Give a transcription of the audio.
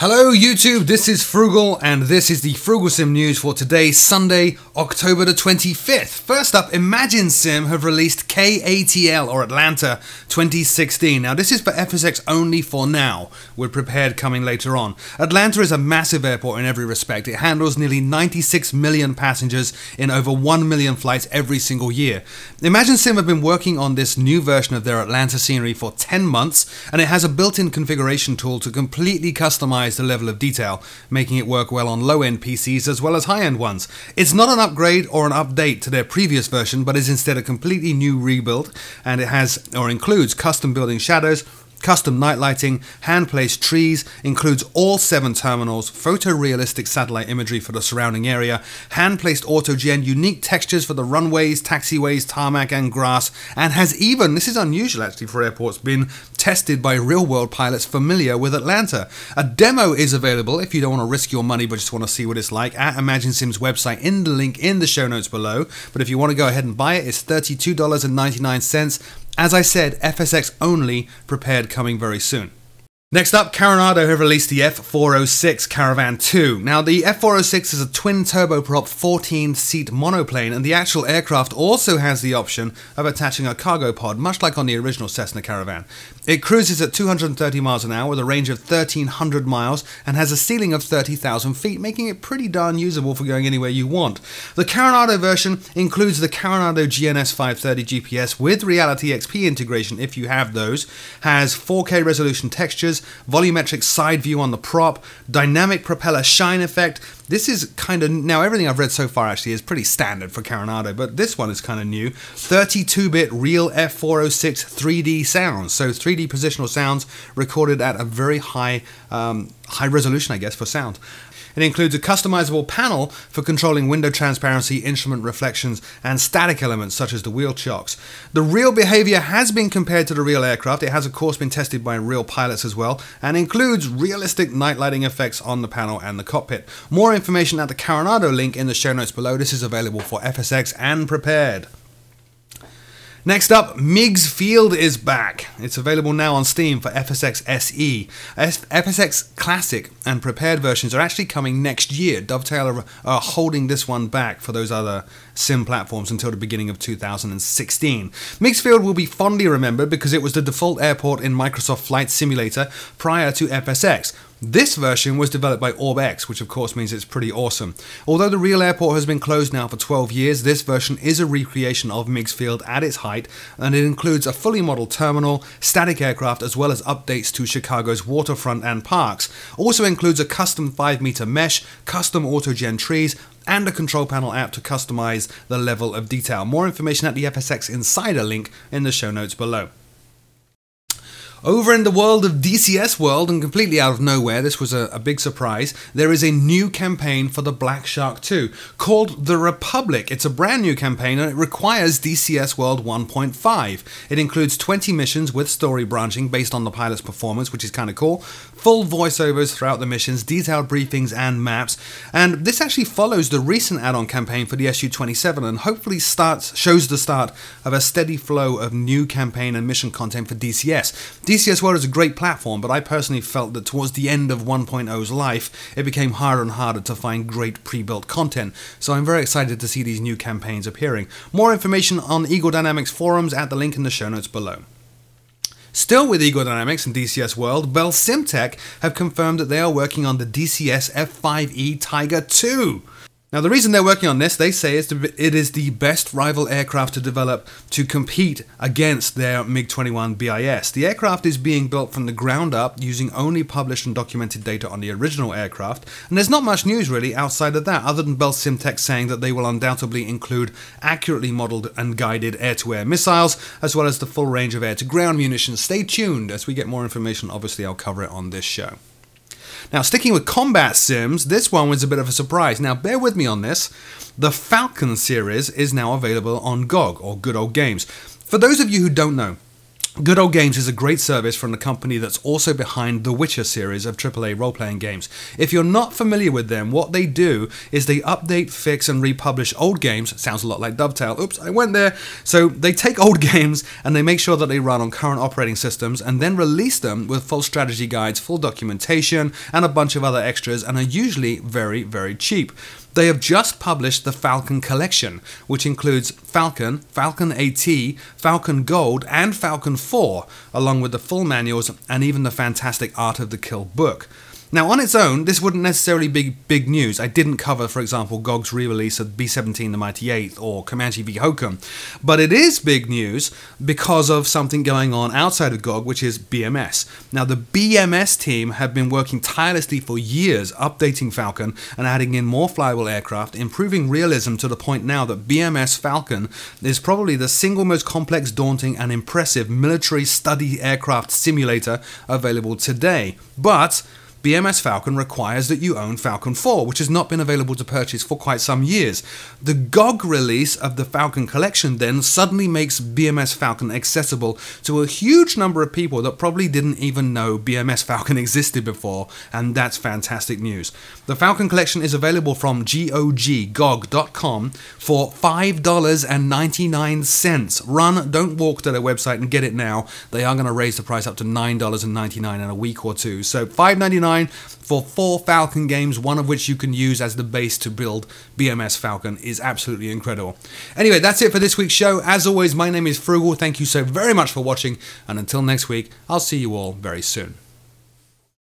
Hello YouTube, this is Frugal and this is the Frooglesim news for today, Sunday, October the 25th. First up, Imagine Sim have released KATL or Atlanta 2016. Now this is for FSX only for now, with Prepared coming later on. Atlanta is a massive airport in every respect. It handles nearly 96 million passengers in over 1 million flights every single year. Imagine Sim have been working on this new version of their Atlanta scenery for 10 months and it has a built-in configuration tool to completely customize the level of detail, making it work well on low-end PCs as well as high-end ones. It's not an upgrade or an update to their previous version, but is instead a completely new rebuild, and it has or includes custom building shadows, custom night lighting, hand-placed trees, includes all 7 terminals, photorealistic satellite imagery for the surrounding area, hand-placed autogen, unique textures for the runways, taxiways, tarmac and grass, and has even, this is unusual actually for airports, been tested by real-world pilots familiar with Atlanta. A demo is available if you don't want to risk your money but just want to see what it's like at Imagine Sim's website in the link in the show notes below. But if you want to go ahead and buy it, it's $32.99. As I said, FSX only, Prepared coming very soon. Next up, Carenado have released the F406 Caravan 2. Now, the F406 is a twin turboprop 14-seat monoplane, and the actual aircraft also has the option of attaching a cargo pod, much like on the original Cessna Caravan. It cruises at 230 miles an hour with a range of 1,300 miles and has a ceiling of 30,000 feet, making it pretty darn usable for going anywhere you want. The Carenado version includes the Carenado GNS 530 GPS with Reality XP integration if you have those, has 4K resolution textures, volumetric side view on the prop, dynamic propeller shine effect. This is kind of, now everything I've read so far actually is pretty standard for Carenado, but this one is kind of new. 32-bit real F406 3D sounds, so 3D positional sounds recorded at a very high resolution, I guess, for sound. It includes a customizable panel for controlling window transparency, instrument reflections, and static elements such as the wheel chocks. The real behavior has been compared to the real aircraft. It has of course been tested by real pilots as well, and includes realistic night lighting effects on the panel and the cockpit. More information at the Carenado link in the show notes below. This is available for FSX and Prepared. Next up, MiGs Field is back. It's available now on Steam for FSX SE. FSX Classic and Prepared versions are actually coming next year. Dovetail are holding this one back for those other sim platforms until the beginning of 2016. MiGs Field will be fondly remembered because it was the default airport in Microsoft Flight Simulator prior to FSX. This version was developed by OrbX, which of course means it's pretty awesome. Although the real airport has been closed now for 12 years, this version is a recreation of MiGs Field at its height, and it includes a fully modeled terminal, static aircraft, as well as updates to Chicago's waterfront and parks. Also includes a custom 5-meter mesh, custom autogen trees, and a control panel app to customize the level of detail. More information at the FSX Insider link in the show notes below. Over in the world of DCS World, and completely out of nowhere, this was a big surprise, there is a new campaign for the Black Shark 2 called The Republic. It's a brand new campaign and it requires DCS World 1.5. It includes 20 missions with story branching based on the pilot's performance, which is kind of cool, full voiceovers throughout the missions, detailed briefings and maps, and this actually follows the recent add-on campaign for the SU-27 and hopefully shows the start of a steady flow of new campaign and mission content for DCS. DCS World is a great platform, but I personally felt that towards the end of 1.0's life, it became harder and harder to find great pre-built content, so I'm very excited to see these new campaigns appearing. More information on Eagle Dynamics forums at the link in the show notes below. Still with Eagle Dynamics and DCS World, Bell Simtech have confirmed that they are working on the DCS F5E Tiger II. Now the reason they're working on this, they say, is it is the best rival aircraft to develop to compete against their MiG-21 BIS. The aircraft is being built from the ground up using only published and documented data on the original aircraft, and there's not much news really outside of that, other than Bell Simtech saying that they will undoubtedly include accurately modeled and guided air-to-air missiles, as well as the full range of air-to-ground munitions. Stay tuned. As we get more information, obviously I'll cover it on this show. Now, sticking with combat sims, this one was a bit of a surprise. Now, bear with me on this. The Falcon series is now available on GOG, or Good Old Games. For those of you who don't know, Good Old Games is a great service from the company that's also behind the Witcher series of AAA role-playing games. If you're not familiar with them, what they do is they update, fix, and republish old games. Sounds a lot like Dovetail. Oops, I went there. So they take old games and they make sure that they run on current operating systems and then release them with full strategy guides, full documentation, and a bunch of other extras, and are usually very, very cheap. They have just published the Falcon collection, which includes Falcon, Falcon AT, Falcon Gold, and Falcon 4, along with the full manuals and even the fantastic Art of the Kill book. Now, on its own, this wouldn't necessarily be big news. I didn't cover, for example, GOG's re-release of B-17 the Mighty Eighth or Comanche v. Hokum. But it is big news because of something going on outside of GOG, which is BMS. Now, the BMS team have been working tirelessly for years, updating Falcon and adding in more flyable aircraft, improving realism to the point now that BMS Falcon is probably the single most complex, daunting, and impressive military study aircraft simulator available today. But BMS Falcon requires that you own Falcon 4, which has not been available to purchase for quite some years. The GOG release of the Falcon collection then suddenly makes BMS Falcon accessible to a huge number of people that probably didn't even know BMS Falcon existed before, and that's fantastic news. The Falcon collection is available from GOG.com for $5.99. Run, don't walk to their website and get it now. They are going to raise the price up to $9.99 in a week or two. So $5.99 for 4 Falcon games, one of which you can use as the base to build BMS Falcon, is absolutely incredible. Anyway, that's it for this week's show. As always, my name is Frugal. Thank you so very much for watching, and until next week, I'll see you all very soon.